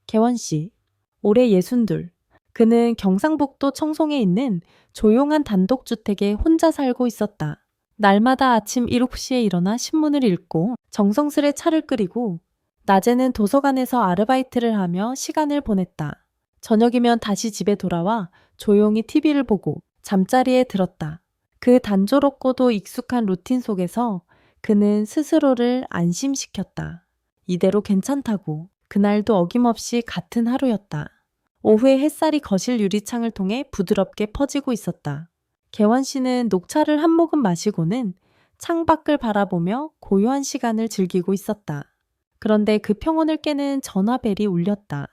개원씨, 올해 62. 그는 경상북도 청송에 있는 조용한 단독주택에 혼자 살고 있었다. 날마다 아침 7시에 일어나 신문을 읽고 정성스레 차를 끓이고 낮에는 도서관에서 아르바이트를 하며 시간을 보냈다. 저녁이면 다시 집에 돌아와 조용히 TV를 보고 잠자리에 들었다. 그 단조롭고도 익숙한 루틴 속에서 그는 스스로를 안심시켰다. 이대로 괜찮다고. 그날도 어김없이 같은 하루였다. 오후에 햇살이 거실 유리창을 통해 부드럽게 퍼지고 있었다. 개원 씨는 녹차를 한 모금 마시고는 창밖을 바라보며 고요한 시간을 즐기고 있었다. 그런데 그 평온을 깨는 전화벨이 울렸다.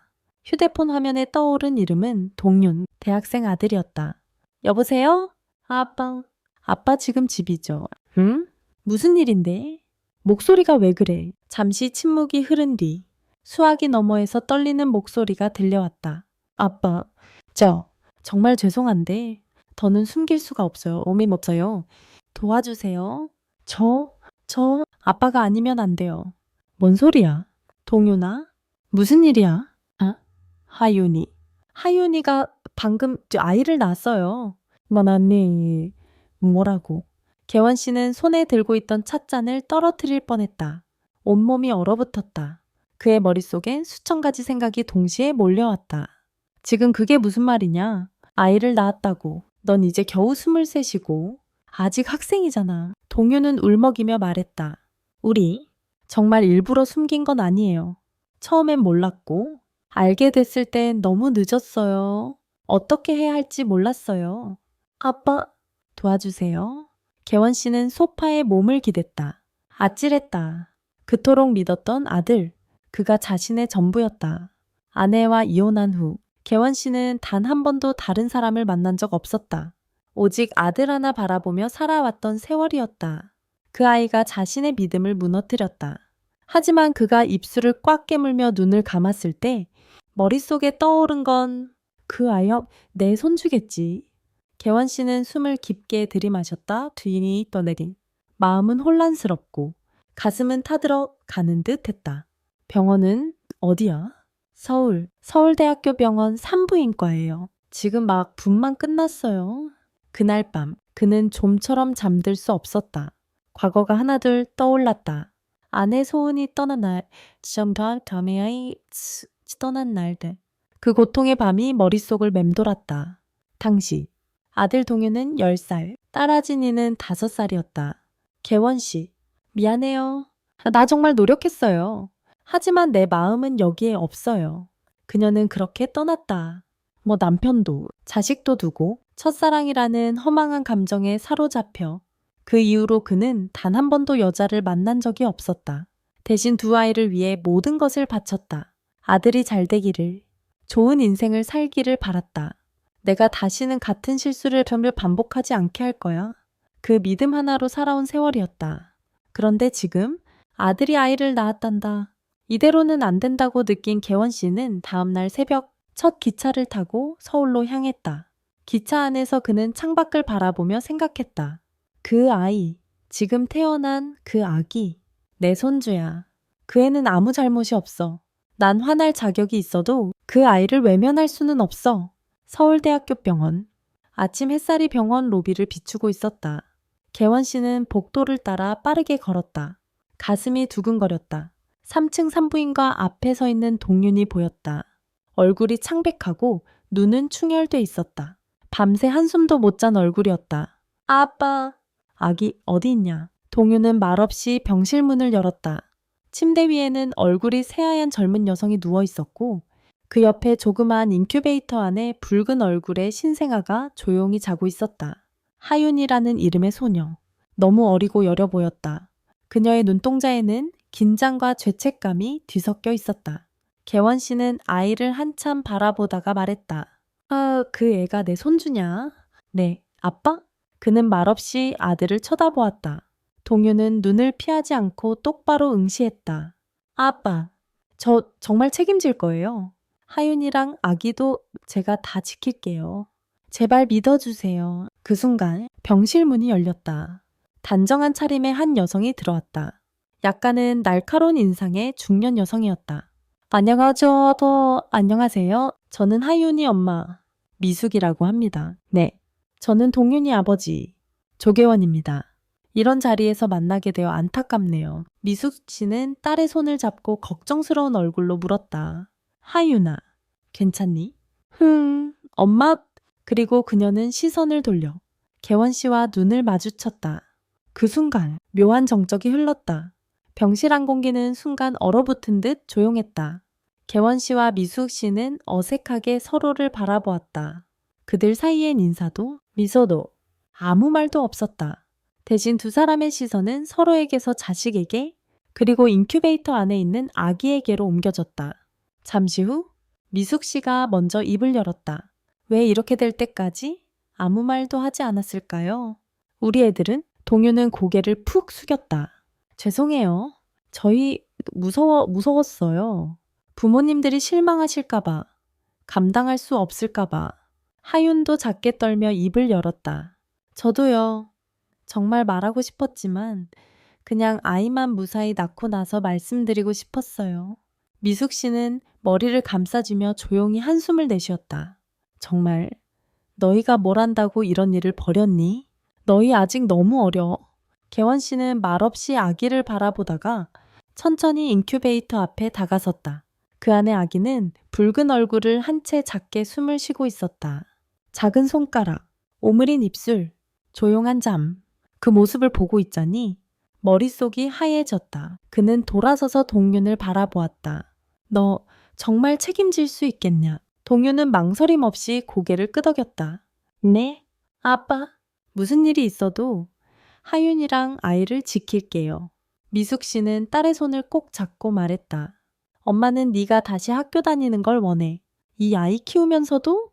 휴대폰 화면에 떠오른 이름은 동윤, 대학생 아들이었다. 여보세요? 아빠. 아빠 지금 집이죠. 응? 무슨 일인데? 목소리가 왜 그래? 잠시 침묵이 흐른 뒤 수화기 너머에서 떨리는 목소리가 들려왔다. 아빠, 정말 죄송한데 더는 숨길 수가 없어요. 어림없어요. 도와주세요. 아빠가 아니면 안 돼요. 뭔 소리야? 동윤아? 무슨 일이야? 하윤이. 하윤이가 방금 아이를 낳았어요. 뭐나니? 뭐라고? 개원 씨는 손에 들고 있던 찻잔을 떨어뜨릴 뻔했다. 온몸이 얼어붙었다. 그의 머릿속엔 수천 가지 생각이 동시에 몰려왔다. 지금 그게 무슨 말이냐? 아이를 낳았다고. 넌 이제 겨우 23이고 아직 학생이잖아. 동유는 울먹이며 말했다. 우리 정말 일부러 숨긴 건 아니에요. 처음엔 몰랐고 알게 됐을 땐 너무 늦었어요. 어떻게 해야 할지 몰랐어요. 아빠, 도와주세요. 개원 씨는 소파에 몸을 기댔다. 아찔했다. 그토록 믿었던 아들. 그가 자신의 전부였다. 아내와 이혼한 후 개원 씨는 단 한 번도 다른 사람을 만난 적 없었다. 오직 아들 하나 바라보며 살아왔던 세월이었다. 그 아이가 자신의 믿음을 무너뜨렸다. 하지만 그가 입술을 꽉 깨물며 눈을 감았을 때 머릿속에 떠오른 건 그 아이여 내 손주겠지. 개원 씨는 숨을 깊게 들이마셨다 뒤니 떠내린. 마음은 혼란스럽고 가슴은 타들어 가는 듯 했다. 병원은 어디야? 서울대학교 병원 산부인과예요. 지금 막 분만 끝났어요. 그날 밤 그는 좀처럼 잠들 수 없었다. 과거가 하나둘 떠올랐다. 아내 소은이 떠난 날, 떠난 날들. 그 고통의 밤이 머릿속을 맴돌았다. 당시 아들 동유는 10살, 딸아진이는 5살이었다. 개원 씨, 미안해요. 나 정말 노력했어요. 하지만 내 마음은 여기에 없어요. 그녀는 그렇게 떠났다. 남편도, 자식도 두고 첫사랑이라는 허망한 감정에 사로잡혀 그 이후로 그는 단 한 번도 여자를 만난 적이 없었다. 대신 두 아이를 위해 모든 것을 바쳤다. 아들이 잘 되기를, 좋은 인생을 살기를 바랐다. 내가 다시는 같은 실수를 반복하지 않게 할 거야. 그 믿음 하나로 살아온 세월이었다. 그런데 지금 아들이 아이를 낳았단다. 이대로는 안 된다고 느낀 개원 씨는 다음날 새벽 첫 기차를 타고 서울로 향했다. 기차 안에서 그는 창밖을 바라보며 생각했다. 그 아이, 지금 태어난 그 아기, 내 손주야. 그 애는 아무 잘못이 없어. 난 화날 자격이 있어도 그 아이를 외면할 수는 없어. 서울대학교 병원. 아침 햇살이 병원 로비를 비추고 있었다. 개원 씨는 복도를 따라 빠르게 걸었다. 가슴이 두근거렸다. 3층 산부인과 앞에 서 있는 동윤이 보였다. 얼굴이 창백하고 눈은 충혈돼 있었다. 밤새 한숨도 못 잔 얼굴이었다. 아빠. 아기 어디 있냐? 동윤은 말없이 병실 문을 열었다. 침대 위에는 얼굴이 새하얀 젊은 여성이 누워 있었고 그 옆에 조그마한 인큐베이터 안에 붉은 얼굴의 신생아가 조용히 자고 있었다. 하윤이라는 이름의 소녀. 너무 어리고 여려 보였다. 그녀의 눈동자에는 긴장과 죄책감이 뒤섞여 있었다. 개원 씨는 아이를 한참 바라보다가 말했다. 그 애가 내 손주냐? 네, 아빠? 그는 말없이 아들을 쳐다보았다. 동유는 눈을 피하지 않고 똑바로 응시했다. 아빠, 저 정말 책임질 거예요. 하윤이랑 아기도 제가 다 지킬게요. 제발 믿어주세요. 그 순간 병실 문이 열렸다. 단정한 차림의 한 여성이 들어왔다. 약간은 날카로운 인상의 중년 여성이었다. 안녕하세요. 저는 하윤이 엄마, 미숙이라고 합니다. 네. 저는 동윤이 아버지, 조계원입니다. 이런 자리에서 만나게 되어 안타깝네요. 미숙 씨는 딸의 손을 잡고 걱정스러운 얼굴로 물었다. 하윤아, 괜찮니? 엄마. 그리고 그녀는 시선을 돌려 개원 씨와 눈을 마주쳤다. 그 순간 묘한 정적이 흘렀다. 병실안 공기는 순간 얼어붙은 듯 조용했다. 개원 씨와 미숙 씨는 어색하게 서로를 바라보았다. 그들 사이엔 인사도 미소도 아무 말도 없었다. 대신 두 사람의 시선은 서로에게서 자식에게 그리고 인큐베이터 안에 있는 아기에게로 옮겨졌다. 잠시 후 미숙 씨가 먼저 입을 열었다. 왜 이렇게 될 때까지 아무 말도 하지 않았을까요? 우리 애들은? 동유는 고개를 푹 숙였다. 죄송해요. 저희 무서웠어요. 부모님들이 실망하실까봐, 감당할 수 없을까봐. 하윤도 작게 떨며 입을 열었다. 저도요. 정말 말하고 싶었지만 그냥 아이만 무사히 낳고 나서 말씀드리고 싶었어요. 미숙 씨는 머리를 감싸주며 조용히 한숨을 내쉬었다. 정말 너희가 뭘 한다고 이런 일을 벌였니? 너희 아직 너무 어려. 개원 씨는 말없이 아기를 바라보다가 천천히 인큐베이터 앞에 다가섰다. 그 안에 아기는 붉은 얼굴을 한 채 작게 숨을 쉬고 있었다. 작은 손가락, 오므린 입술, 조용한 잠. 그 모습을 보고 있자니 머릿속이 하얘졌다. 그는 돌아서서 동윤을 바라보았다. 너 정말 책임질 수 있겠냐? 동윤은 망설임 없이 고개를 끄덕였다. 네, 아빠. 무슨 일이 있어도 하윤이랑 아이를 지킬게요. 미숙 씨는 딸의 손을 꼭 잡고 말했다. 엄마는 네가 다시 학교 다니는 걸 원해. 이 아이 키우면서도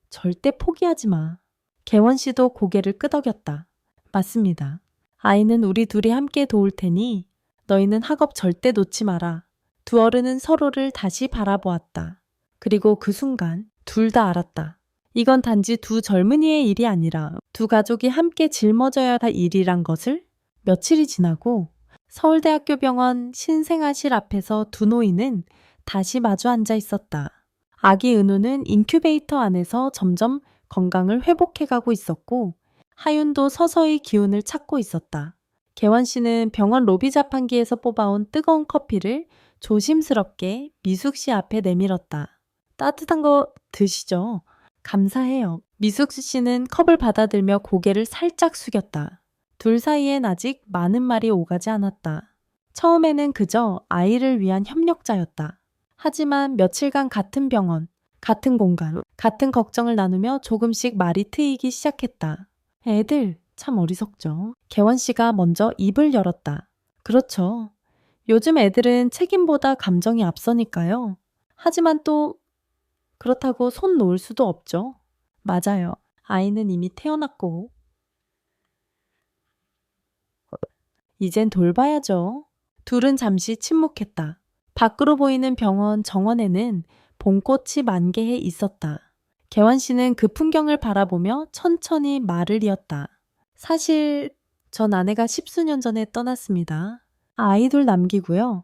절대 포기하지 마. 개원 씨도 고개를 끄덕였다. 맞습니다. 아이는 우리 둘이 함께 도울 테니 너희는 학업 절대 놓지 마라. 두 어른은 서로를 다시 바라보았다. 그리고 그 순간 둘 다 알았다. 이건 단지 두 젊은이의 일이 아니라 두 가족이 함께 짊어져야 할 일이란 것을. 며칠이 지나고 서울대학교 병원 신생아실 앞에서 두 노인은 다시 마주 앉아 있었다. 아기 은우는 인큐베이터 안에서 점점 건강을 회복해가고 있었고 하윤도 서서히 기운을 찾고 있었다. 개원 씨는 병원 로비 자판기에서 뽑아온 뜨거운 커피를 조심스럽게 미숙 씨 앞에 내밀었다. 따뜻한 거 드시죠. 감사해요. 미숙 씨는 컵을 받아들며 고개를 살짝 숙였다. 둘 사이엔 아직 많은 말이 오가지 않았다. 처음에는 그저 아이를 위한 협력자였다. 하지만 며칠간 같은 병원, 같은 공간, 같은 걱정을 나누며 조금씩 말이 트이기 시작했다. 애들 참 어리석죠. 개원 씨가 먼저 입을 열었다. 그렇죠. 요즘 애들은 책임보다 감정이 앞서니까요. 하지만 또 그렇다고 손 놓을 수도 없죠. 맞아요. 아이는 이미 태어났고 이젠 돌봐야죠. 둘은 잠시 침묵했다. 밖으로 보이는 병원 정원에는 봄꽃이 만개해 있었다. 개원 씨는 그 풍경을 바라보며 천천히 말을 이었다. 사실 전 아내가 10수년 전에 떠났습니다. 아이들 남기고요.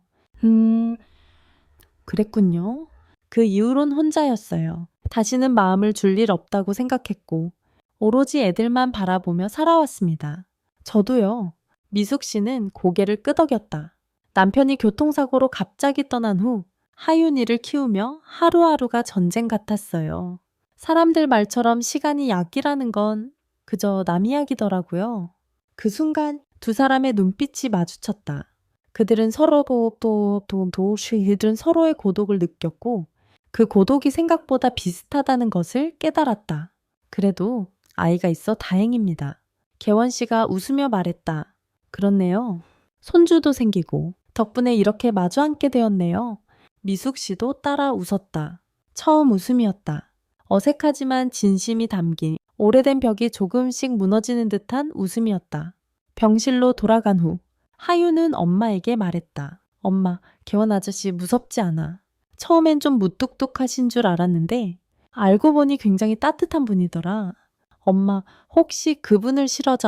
그랬군요. 그 이후론 혼자였어요. 다시는 마음을 줄 일 없다고 생각했고 오로지 애들만 바라보며 살아왔습니다. 저도요. 미숙 씨는 고개를 끄덕였다. 남편이 교통사고로 갑자기 떠난 후 하윤이를 키우며 하루하루가 전쟁 같았어요. 사람들 말처럼 시간이 약이라는 건 그저 남 이야기더라고요. 그 순간 두 사람의 눈빛이 마주쳤다. 그들은 그들은 서로의 고독을 느꼈고 그 고독이 생각보다 비슷하다는 것을 깨달았다. 그래도 아이가 있어 다행입니다. 개원 씨가 웃으며 말했다. 그렇네요. 손주도 생기고 덕분에 이렇게 마주 앉게 되었네요. 미숙 씨도 따라 웃었다. 처음 웃음이었다. 어색하지만 진심이 담긴 오래된 벽이 조금씩 무너지는 듯한 웃음이었다. 병실로 돌아간 후 하윤은 엄마에게 말했다. 엄마, 개원 아저씨 무섭지 않아. 처음엔 좀 무뚝뚝하신 줄 알았는데 알고 보니 굉장히 따뜻한 분이더라. 엄마, 혹시 그분을 싫어하지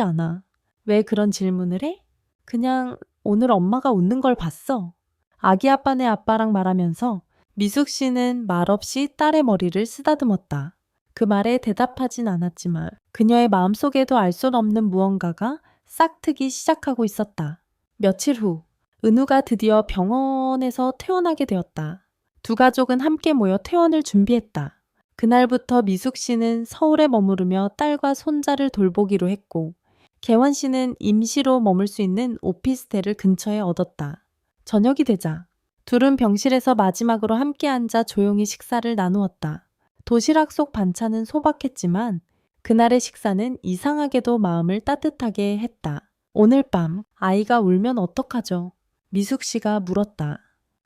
않아. 왜 그런 질문을 해? 그냥 오늘 엄마가 웃는 걸 봤어. 아기 아빠네 아빠랑 말하면서 미숙 씨는 말없이 딸의 머리를 쓰다듬었다. 그 말에 대답하진 않았지만 그녀의 마음속에도 알 수 없는 무언가가 싹트기 시작하고 있었다. 며칠 후 은우가 드디어 병원에서 퇴원하게 되었다. 두 가족은 함께 모여 퇴원을 준비했다. 그날부터 미숙 씨는 서울에 머무르며 딸과 손자를 돌보기로 했고 개원 씨는 임시로 머물 수 있는 오피스텔을 근처에 얻었다. 저녁이 되자 둘은 병실에서 마지막으로 함께 앉아 조용히 식사를 나누었다. 도시락 속 반찬은 소박했지만 그날의 식사는 이상하게도 마음을 따뜻하게 했다. 오늘 밤 아이가 울면 어떡하죠? 미숙 씨가 물었다.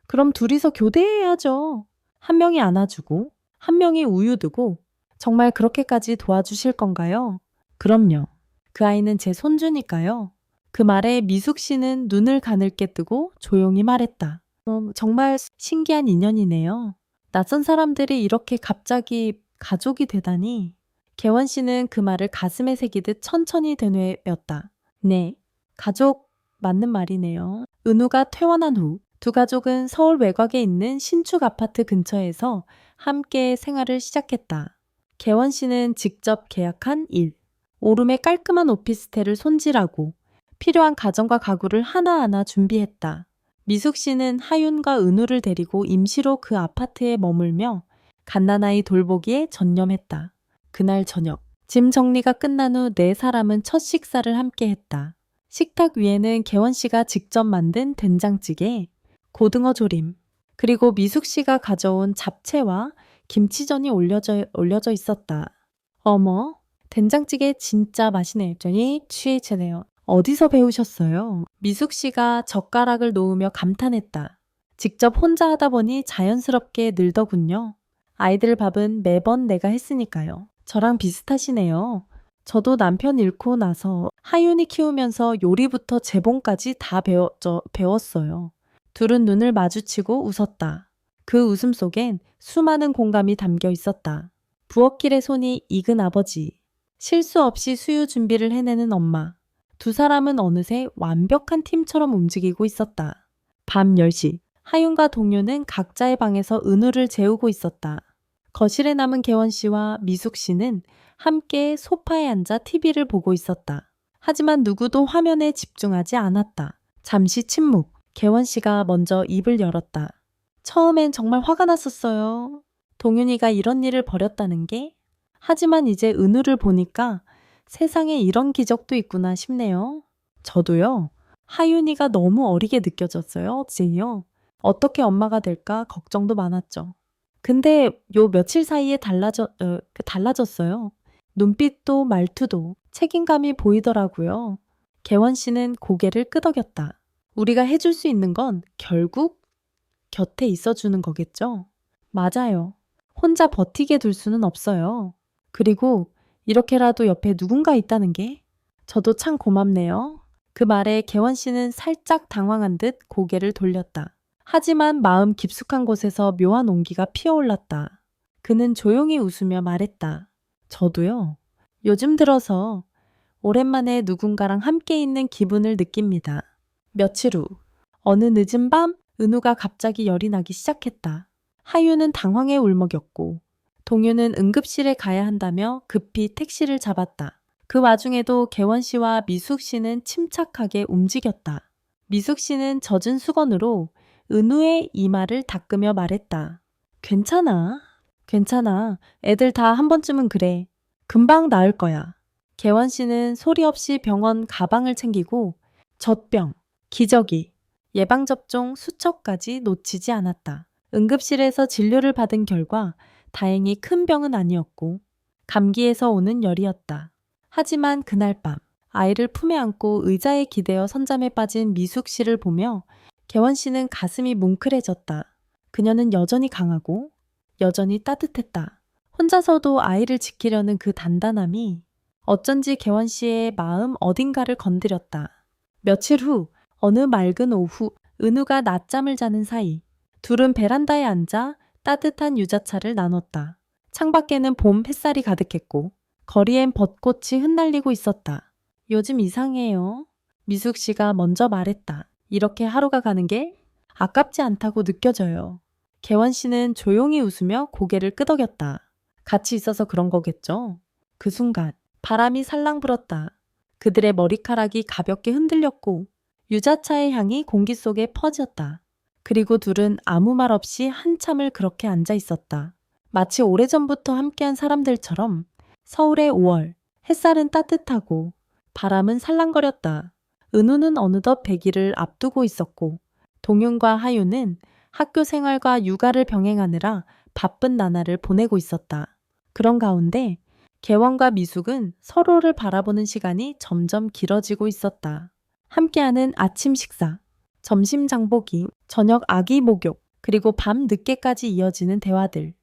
그럼 둘이서 교대해야죠. 한 명이 안아주고 한 명이 우유 두고 정말 그렇게까지 도와주실 건가요? 그럼요. 그 아이는 제 손주니까요. 그 말에 미숙 씨는 눈을 가늘게 뜨고 조용히 말했다. 정말 신기한 인연이네요. 낯선 사람들이 이렇게 갑자기 가족이 되다니. 개원 씨는 그 말을 가슴에 새기듯 천천히 되뇌었다. 네, 가족 맞는 말이네요. 은우가 퇴원한 후 두 가족은 서울 외곽에 있는 신축 아파트 근처에서 함께 생활을 시작했다. 개원 씨는 직접 계약한 일, 오름의 깔끔한 오피스텔을 손질하고 필요한 가전과 가구를 하나하나 준비했다. 미숙 씨는 하윤과 은우를 데리고 임시로 그 아파트에 머물며 갓난아이 돌보기에 전념했다. 그날 저녁, 짐 정리가 끝난 후 네 사람은 첫 식사를 함께 했다. 식탁 위에는 개원 씨가 직접 만든 된장찌개, 고등어 조림, 그리고 미숙 씨가 가져온 잡채와 김치전이 올려져 있었다. 어머, 된장찌개 진짜 맛이네. 전이 취해체네요. 어디서 배우셨어요? 미숙 씨가 젓가락을 놓으며 감탄했다. 직접 혼자 하다 보니 자연스럽게 늘더군요. 아이들 밥은 매번 내가 했으니까요. 저랑 비슷하시네요. 저도 남편 잃고 나서 하윤이 키우면서 요리부터 재봉까지 다 배웠어요. 둘은 눈을 마주치고 웃었다. 그 웃음 속엔 수많은 공감이 담겨 있었다. 부엌길의 손이 익은 아버지, 실수 없이 수유 준비를 해내는 엄마. 두 사람은 어느새 완벽한 팀처럼 움직이고 있었다. 밤 10시, 하윤과 동료는 각자의 방에서 은우를 재우고 있었다. 거실에 남은 개원 씨와 미숙 씨는 함께 소파에 앉아 TV를 보고 있었다. 하지만 누구도 화면에 집중하지 않았다. 잠시 침묵. 개원 씨가 먼저 입을 열었다. 처음엔 정말 화가 났었어요. 동윤이가 이런 일을 벌였다는 게. 하지만 이제 은우를 보니까 세상에 이런 기적도 있구나 싶네요. 저도요. 하윤이가 너무 어리게 느껴졌어요. 어제요. 어떻게 엄마가 될까 걱정도 많았죠. 근데 요 며칠 사이에 달라졌어요. 눈빛도 말투도 책임감이 보이더라고요. 개원 씨는 고개를 끄덕였다. 우리가 해줄 수 있는 건 결국 곁에 있어주는 거겠죠? 맞아요. 혼자 버티게 둘 수는 없어요. 그리고 이렇게라도 옆에 누군가 있다는 게 저도 참 고맙네요. 그 말에 개원 씨는 살짝 당황한 듯 고개를 돌렸다. 하지만 마음 깊숙한 곳에서 묘한 온기가 피어올랐다. 그는 조용히 웃으며 말했다. 저도요. 요즘 들어서 오랜만에 누군가랑 함께 있는 기분을 느낍니다. 며칠 후, 어느 늦은 밤 은우가 갑자기 열이 나기 시작했다. 하유는 당황해 울먹였고 동유는 응급실에 가야 한다며 급히 택시를 잡았다. 그 와중에도 개원 씨와 미숙 씨는 침착하게 움직였다. 미숙 씨는 젖은 수건으로 은우의 이마를 닦으며 말했다. 괜찮아. 괜찮아. 애들 다 한 번쯤은 그래. 금방 나을 거야. 개원 씨는 소리 없이 병원 가방을 챙기고 젖병, 기저귀, 예방접종 수첩까지 놓치지 않았다. 응급실에서 진료를 받은 결과 다행히 큰 병은 아니었고 감기에서 오는 열이었다. 하지만 그날 밤 아이를 품에 안고 의자에 기대어 선잠에 빠진 미숙 씨를 보며 개원 씨는 가슴이 뭉클해졌다. 그녀는 여전히 강하고 여전히 따뜻했다. 혼자서도 아이를 지키려는 그 단단함이 어쩐지 개원 씨의 마음 어딘가를 건드렸다. 며칠 후 어느 맑은 오후 은우가 낮잠을 자는 사이 둘은 베란다에 앉아 따뜻한 유자차를 나눴다. 창밖에는 봄 햇살이 가득했고 거리엔 벚꽃이 흩날리고 있었다. 요즘 이상해요. 미숙 씨가 먼저 말했다. 이렇게 하루가 가는 게 아깝지 않다고 느껴져요. 개원 씨는 조용히 웃으며 고개를 끄덕였다. 같이 있어서 그런 거겠죠? 그 순간 바람이 살랑 불었다. 그들의 머리카락이 가볍게 흔들렸고 유자차의 향이 공기 속에 퍼졌다. 그리고 둘은 아무 말 없이 한참을 그렇게 앉아 있었다. 마치 오래전부터 함께한 사람들처럼. 서울의 5월, 햇살은 따뜻하고 바람은 살랑거렸다. 은우는 어느덧 100일을 앞두고 있었고 동윤과 하윤은 학교 생활과 육아를 병행하느라 바쁜 나날을 보내고 있었다. 그런 가운데 개원과 미숙은 서로를 바라보는 시간이 점점 길어지고 있었다. 함께하는 아침 식사, 점심 장보기, 저녁 아기 목욕, 그리고 밤 늦게까지 이어지는 대화들.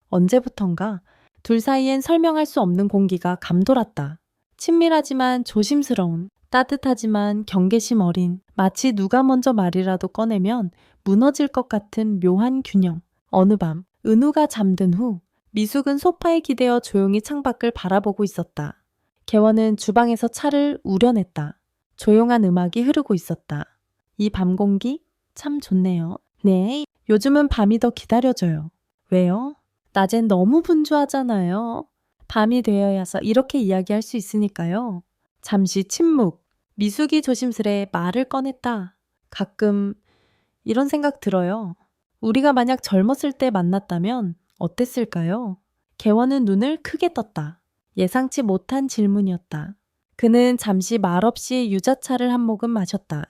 언제부턴가 둘 사이엔 설명할 수 없는 공기가 감돌았다. 친밀하지만 조심스러운, 따뜻하지만 경계심 어린, 마치 누가 먼저 말이라도 꺼내면 무너질 것 같은 묘한 균형. 어느 밤, 은우가 잠든 후 미숙은 소파에 기대어 조용히 창밖을 바라보고 있었다. 개원은 주방에서 차를 우려냈다. 조용한 음악이 흐르고 있었다. 이 밤 공기 참 좋네요. 네, 요즘은 밤이 더 기다려져요. 왜요? 낮엔 너무 분주하잖아요. 밤이 되어야서 이렇게 이야기할 수 있으니까요. 잠시 침묵. 미숙이 조심스레 말을 꺼냈다. 가끔 이런 생각 들어요. 우리가 만약 젊었을 때 만났다면 어땠을까요? 개원은 눈을 크게 떴다. 예상치 못한 질문이었다. 그는 잠시 말없이 유자차를 한 모금 마셨다.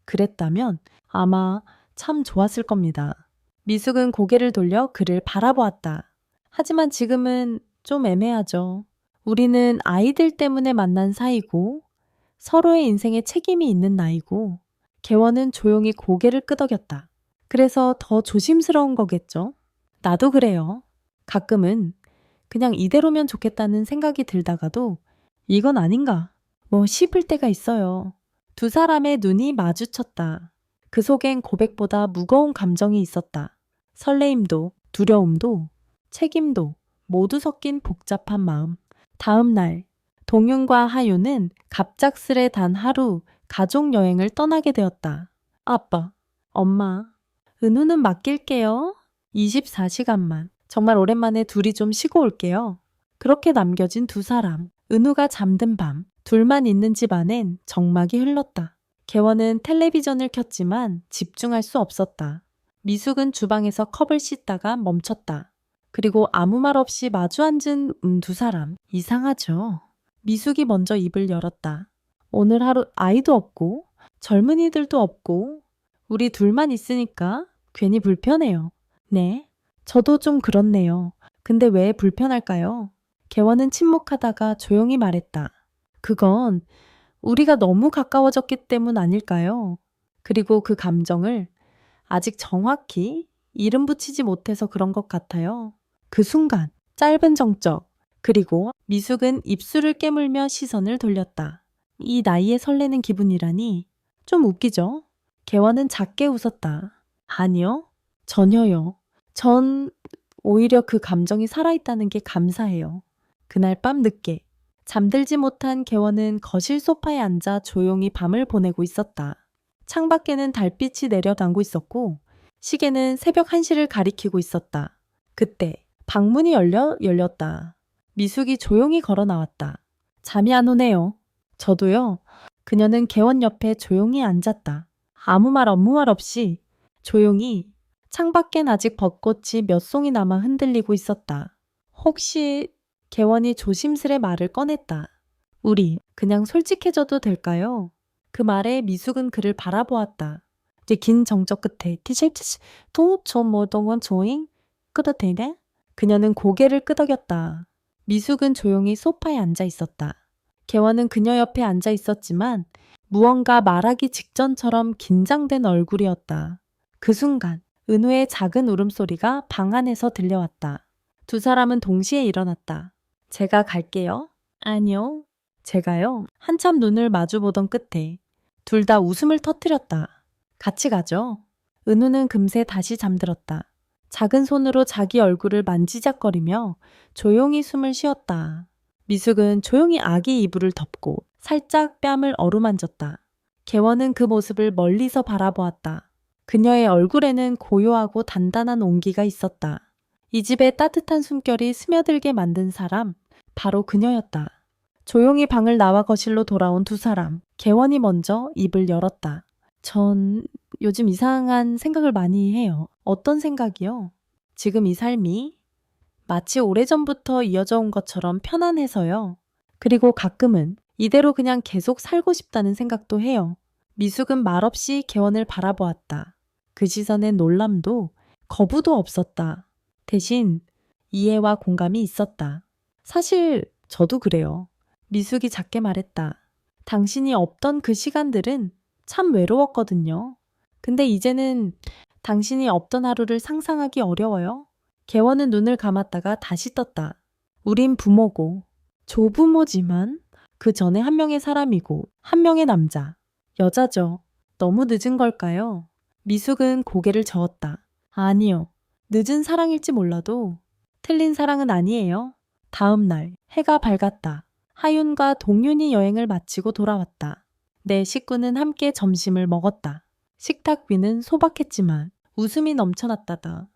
그랬다면 아마 참 좋았을 겁니다. 미숙은 고개를 돌려 그를 바라보았다. 하지만 지금은 좀 애매하죠. 우리는 아이들 때문에 만난 사이고 서로의 인생에 책임이 있는 나이고 개원은 조용히 고개를 끄덕였다. 그래서 더 조심스러운 거겠죠? 나도 그래요. 가끔은 그냥 이대로면 좋겠다는 생각이 들다가도 이건 아닌가 뭐 싶을 때가 있어요. 두 사람의 눈이 마주쳤다. 그 속엔 고백보다 무거운 감정이 있었다. 설레임도, 두려움도, 책임도 모두 섞인 복잡한 마음. 다음 날, 동윤과 하윤은 갑작스레 단 하루 가족 여행을 떠나게 되었다. 아빠, 엄마, 은우는 맡길게요. 24시간만. 정말 오랜만에 둘이 좀 쉬고 올게요. 그렇게 남겨진 두 사람. 은우가 잠든 밤, 둘만 있는 집 안엔 정막이 흘렀다. 개원은 텔레비전을 켰지만 집중할 수 없었다. 미숙은 주방에서 컵을 씻다가 멈췄다. 그리고 아무 말 없이 마주 앉은 두 사람. 이상하죠? 미숙이 먼저 입을 열었다. 오늘 하루 아이도 없고 젊은이들도 없고 우리 둘만 있으니까 괜히 불편해요. 네, 저도 좀 그렇네요. 근데 왜 불편할까요? 개원은 침묵하다가 조용히 말했다. 그건 우리가 너무 가까워졌기 때문 아닐까요? 그리고 그 감정을 아직 정확히 이름 붙이지 못해서 그런 것 같아요. 그 순간 짧은 정적, 그리고 미숙은 입술을 깨물며 시선을 돌렸다. 이 나이에 설레는 기분이라니 좀 웃기죠? 개원은 작게 웃었다. 아니요, 전혀요. 전 오히려 그 감정이 살아있다는 게 감사해요. 그날 밤 늦게 잠들지 못한 개원은 거실 소파에 앉아 조용히 밤을 보내고 있었다. 창밖에는 달빛이 내려다고 있었고 시계는 새벽 1시를 가리키고 있었다. 그때 방문이 열렸다. 미숙이 조용히 걸어 나왔다. 잠이 안 오네요. 저도요. 그녀는 개원 옆에 조용히 앉았다. 아무 말 없이 조용히. 창밖엔 아직 벚꽃이 몇 송이 남아 흔들리고 있었다. 혹시 개원이 조심스레 말을 꺼냈다. 우리 그냥 솔직해져도 될까요? 그 말에 미숙은 그를 바라보았다. 이제 긴 정적 끝에 티셔츠 도저 뭐동원 조잉 끄덕대네? 그녀는 고개를 끄덕였다. 미숙은 조용히 소파에 앉아 있었다. 개원은 그녀 옆에 앉아 있었지만 무언가 말하기 직전처럼 긴장된 얼굴이었다. 그 순간 은우의 작은 울음소리가 방 안에서 들려왔다. 두 사람은 동시에 일어났다. 제가 갈게요. 아니요. 제가요. 한참 눈을 마주보던 끝에 둘 다 웃음을 터뜨렸다. 같이 가죠. 은우는 금세 다시 잠들었다. 작은 손으로 자기 얼굴을 만지작거리며 조용히 숨을 쉬었다. 미숙은 조용히 아기 이불을 덮고 살짝 뺨을 어루만졌다. 개원은 그 모습을 멀리서 바라보았다. 그녀의 얼굴에는 고요하고 단단한 온기가 있었다. 이 집에 따뜻한 숨결이 스며들게 만든 사람, 바로 그녀였다. 조용히 방을 나와 거실로 돌아온 두 사람. 개원이 먼저 입을 열었다. 전 요즘 이상한 생각을 많이 해요. 어떤 생각이요? 지금 이 삶이 마치 오래전부터 이어져 온 것처럼 편안해서요. 그리고 가끔은 이대로 그냥 계속 살고 싶다는 생각도 해요. 미숙은 말없이 개원을 바라보았다. 그 시선엔 놀람도 거부도 없었다. 대신 이해와 공감이 있었다. 사실 저도 그래요. 미숙이 작게 말했다. 당신이 없던 그 시간들은 참 외로웠거든요. 근데 이제는 당신이 없던 하루를 상상하기 어려워요. 개원은 눈을 감았다가 다시 떴다. 우린 부모고, 조부모지만 그 전에 한 명의 사람이고, 한 명의 남자. 여자죠. 너무 늦은 걸까요? 미숙은 고개를 저었다. 아니요. 늦은 사랑일지 몰라도 틀린 사랑은 아니에요. 다음 날 해가 밝았다. 하윤과 동윤이 여행을 마치고 돌아왔다. 네 식구는 함께 점심을 먹었다. 식탁 위는 소박했지만 웃음이 넘쳐났다.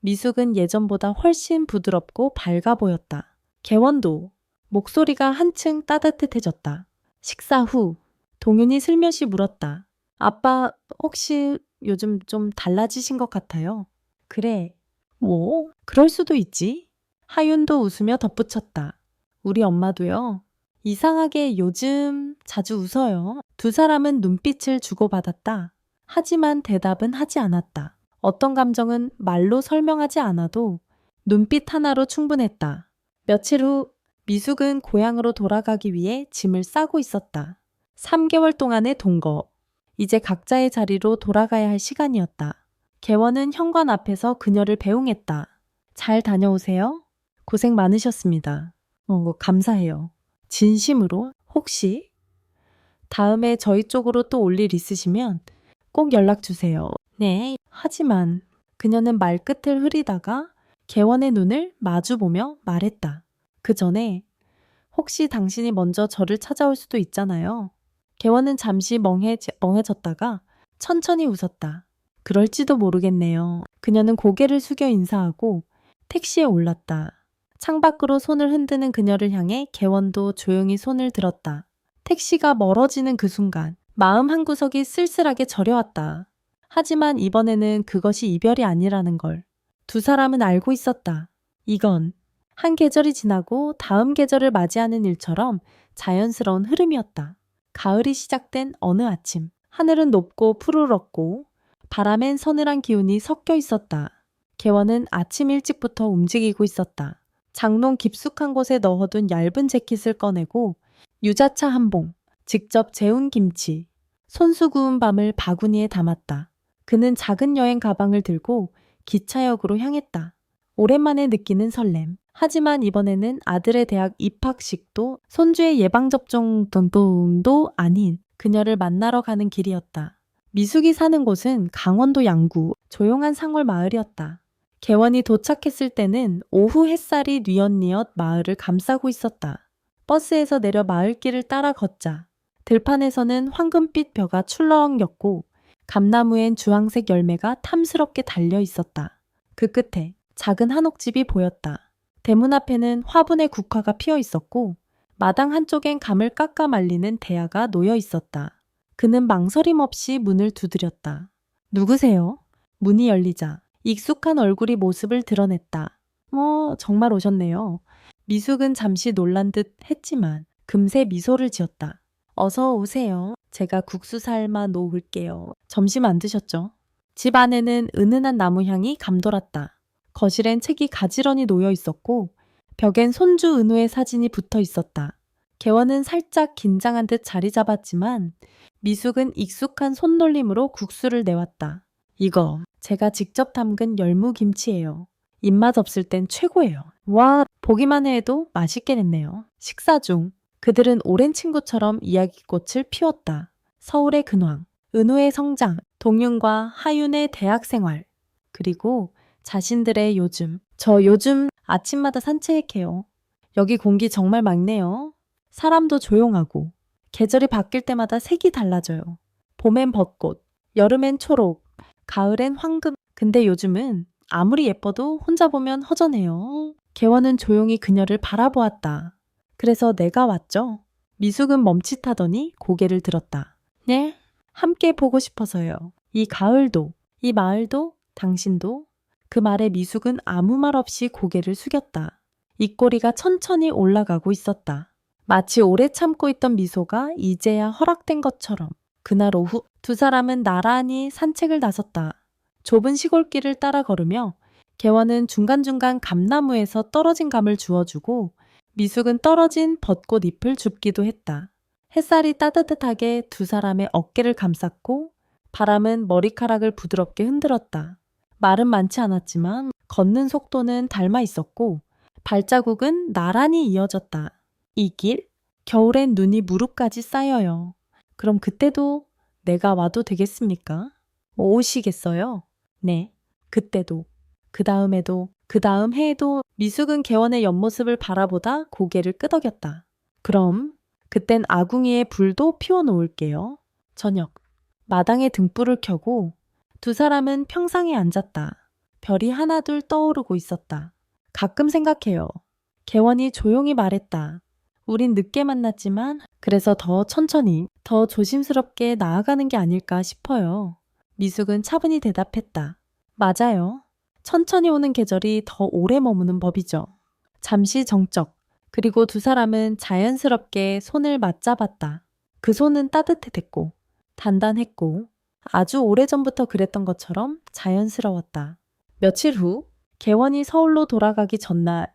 미숙은 예전보다 훨씬 부드럽고 밝아 보였다. 개원도 목소리가 한층 따뜻해졌다. 식사 후 동윤이 슬며시 물었다. 아빠 혹시 요즘 좀 달라지신 것 같아요? 그래. 뭐? 그럴 수도 있지. 하윤도 웃으며 덧붙였다. 우리 엄마도요. 이상하게 요즘 자주 웃어요. 두 사람은 눈빛을 주고받았다. 하지만 대답은 하지 않았다. 어떤 감정은 말로 설명하지 않아도 눈빛 하나로 충분했다. 며칠 후 미숙은 고향으로 돌아가기 위해 짐을 싸고 있었다. 3개월 동안의 동거. 이제 각자의 자리로 돌아가야 할 시간이었다. 개원은 현관 앞에서 그녀를 배웅했다. 잘 다녀오세요. 고생 많으셨습니다. 감사해요. 진심으로 혹시 다음에 저희 쪽으로 또 올 일 있으시면 꼭 연락 주세요. 네. 하지만 그녀는 말끝을 흐리다가 개원의 눈을 마주보며 말했다. 그 전에 혹시 당신이 먼저 저를 찾아올 수도 있잖아요. 개원은 잠시 멍해졌다가 천천히 웃었다. 그럴지도 모르겠네요. 그녀는 고개를 숙여 인사하고 택시에 올랐다. 창밖으로 손을 흔드는 그녀를 향해 개원도 조용히 손을 들었다. 택시가 멀어지는 그 순간 마음 한구석이 쓸쓸하게 저려왔다. 하지만 이번에는 그것이 이별이 아니라는 걸 두 사람은 알고 있었다. 이건 한 계절이 지나고 다음 계절을 맞이하는 일처럼 자연스러운 흐름이었다. 가을이 시작된 어느 아침, 하늘은 높고 푸르렀고 바람엔 서늘한 기운이 섞여 있었다. 개원은 아침 일찍부터 움직이고 있었다. 장롱 깊숙한 곳에 넣어둔 얇은 재킷을 꺼내고 유자차 한 봉, 직접 재운 김치, 손수 구운 밤을 바구니에 담았다. 그는 작은 여행 가방을 들고 기차역으로 향했다. 오랜만에 느끼는 설렘. 하지만 이번에는 아들의 대학 입학식도 손주의 예방접종도 아닌 그녀를 만나러 가는 길이었다. 미숙이 사는 곳은 강원도 양구 조용한 상월 마을이었다. 개원이 도착했을 때는 오후 햇살이 뉘엿뉘엿 마을을 감싸고 있었다. 버스에서 내려 마을길을 따라 걷자 들판에서는 황금빛 벼가 출렁였고 감나무엔 주황색 열매가 탐스럽게 달려 있었다. 그 끝에 작은 한옥집이 보였다. 대문 앞에는 화분의 국화가 피어 있었고 마당 한쪽엔 감을 깎아 말리는 대야가 놓여 있었다. 그는 망설임 없이 문을 두드렸다. 누구세요? 문이 열리자 익숙한 얼굴이 모습을 드러냈다. 정말 오셨네요. 미숙은 잠시 놀란 듯 했지만 금세 미소를 지었다. 어서 오세요. 제가 국수 삶아 놓을게요. 점심 안 드셨죠? 집 안에는 은은한 나무 향이 감돌았다. 거실엔 책이 가지런히 놓여 있었고 벽엔 손주 은우의 사진이 붙어 있었다. 개원은 살짝 긴장한 듯 자리 잡았지만 미숙은 익숙한 손놀림으로 국수를 내왔다. 이거 제가 직접 담근 열무김치예요. 입맛 없을 땐 최고예요. 와, 보기만 해도 맛있게 됐네요. 식사 중 그들은 오랜 친구처럼 이야기꽃을 피웠다. 서울의 근황, 은우의 성장, 동윤과 하윤의 대학 생활, 그리고 자신들의 요즘. 저 요즘 아침마다 산책해요. 여기 공기 정말 맑네요. 사람도 조용하고 계절이 바뀔 때마다 색이 달라져요. 봄엔 벚꽃, 여름엔 초록, 가을엔 황금. 근데 요즘은 아무리 예뻐도 혼자 보면 허전해요. 개원은 조용히 그녀를 바라보았다. 그래서 내가 왔죠. 미숙은 멈칫하더니 고개를 들었다. 네? 함께 보고 싶어서요. 이 가을도, 이 마을도, 당신도. 그 말에 미숙은 아무 말 없이 고개를 숙였다. 입꼬리가 천천히 올라가고 있었다. 마치 오래 참고 있던 미소가 이제야 허락된 것처럼. 그날 오후 두 사람은 나란히 산책을 나섰다. 좁은 시골길을 따라 걸으며 개원은 중간중간 감나무에서 떨어진 감을 주워주고 미숙은 떨어진 벚꽃 잎을 줍기도 했다. 햇살이 따뜻하게 두 사람의 어깨를 감쌌고 바람은 머리카락을 부드럽게 흔들었다. 말은 많지 않았지만 걷는 속도는 닮아 있었고 발자국은 나란히 이어졌다. 이 길? 겨울엔 눈이 무릎까지 쌓여요. 그럼 그때도 내가 와도 되겠습니까? 오시겠어요? 네, 그때도. 그 다음에도, 그 다음 해에도 미숙은 개원의 옆모습을 바라보다 고개를 끄덕였다. 그럼 그땐 아궁이에 불도 피워놓을게요. 저녁, 마당에 등불을 켜고 두 사람은 평상에 앉았다. 별이 하나둘 떠오르고 있었다. 가끔 생각해요. 개원이 조용히 말했다. 우린 늦게 만났지만 그래서 더 천천히, 더 조심스럽게 나아가는 게 아닐까 싶어요. 미숙은 차분히 대답했다. 맞아요. 천천히 오는 계절이 더 오래 머무는 법이죠. 잠시 정적, 그리고 두 사람은 자연스럽게 손을 맞잡았다. 그 손은 따뜻했고, 단단했고, 아주 오래전부터 그랬던 것처럼 자연스러웠다. 며칠 후, 개원이 서울로 돌아가기 전날,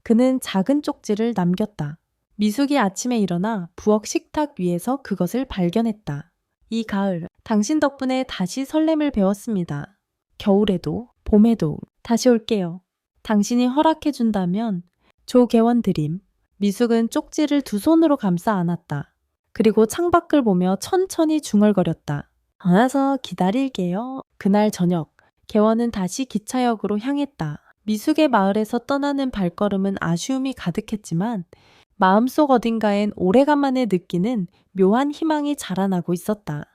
그는 작은 쪽지를 남겼다. 미숙이 아침에 일어나 부엌 식탁 위에서 그것을 발견했다. 이 가을, 당신 덕분에 다시 설렘을 배웠습니다. 겨울에도, 봄에도 다시 올게요. 당신이 허락해준다면 조개원 드림. 미숙은 쪽지를 두 손으로 감싸 안았다. 그리고 창밖을 보며 천천히 중얼거렸다. 안아서 기다릴게요. 그날 저녁, 개원은 다시 기차역으로 향했다. 미숙의 마을에서 떠나는 발걸음은 아쉬움이 가득했지만 마음속 어딘가엔 오래간만에 느끼는 묘한 희망이 자라나고 있었다.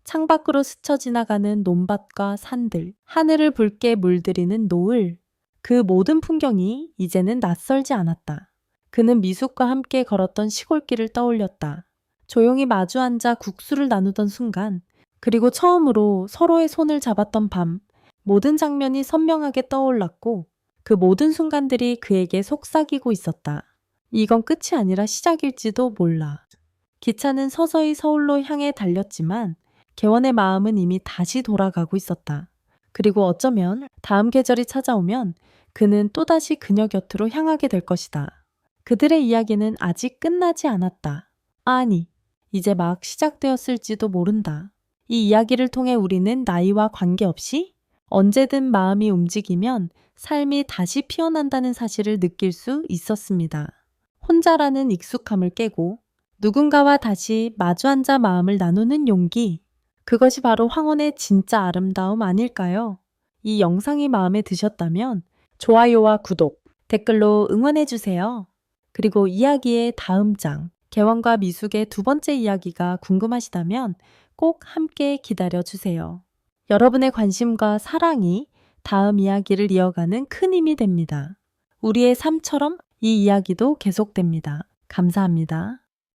창밖으로 스쳐 지나가는 논밭과 산들, 하늘을 붉게 물들이는 노을, 그 모든 풍경이 이제는 낯설지 않았다. 그는 미숙과 함께 걸었던 시골길을 떠올렸다. 조용히 마주 앉아 국수를 나누던 순간, 그리고 처음으로 서로의 손을 잡았던 밤, 모든 장면이 선명하게 떠올랐고 그 모든 순간들이 그에게 속삭이고 있었다. 이건 끝이 아니라 시작일지도 몰라. 기차는 서서히 서울로 향해 달렸지만 개원의 마음은 이미 다시 돌아가고 있었다. 그리고 어쩌면 다음 계절이 찾아오면 그는 또다시 그녀 곁으로 향하게 될 것이다. 그들의 이야기는 아직 끝나지 않았다. 아니, 이제 막 시작되었을지도 모른다. 이 이야기를 통해 우리는 나이와 관계없이 언제든 마음이 움직이면 삶이 다시 피어난다는 사실을 느낄 수 있었습니다. 혼자라는 익숙함을 깨고 누군가와 다시 마주 앉아 마음을 나누는 용기. 그것이 바로 황혼의 진짜 아름다움 아닐까요? 이 영상이 마음에 드셨다면 좋아요와 구독, 댓글로 응원해주세요. 그리고 이야기의 다음 장, 개원과 미숙의 두 번째 이야기가 궁금하시다면 꼭 함께 기다려주세요. 여러분의 관심과 사랑이 다음 이야기를 이어가는 큰 힘이 됩니다. 우리의 삶처럼 이 이야기도 계속됩니다. 감사합니다.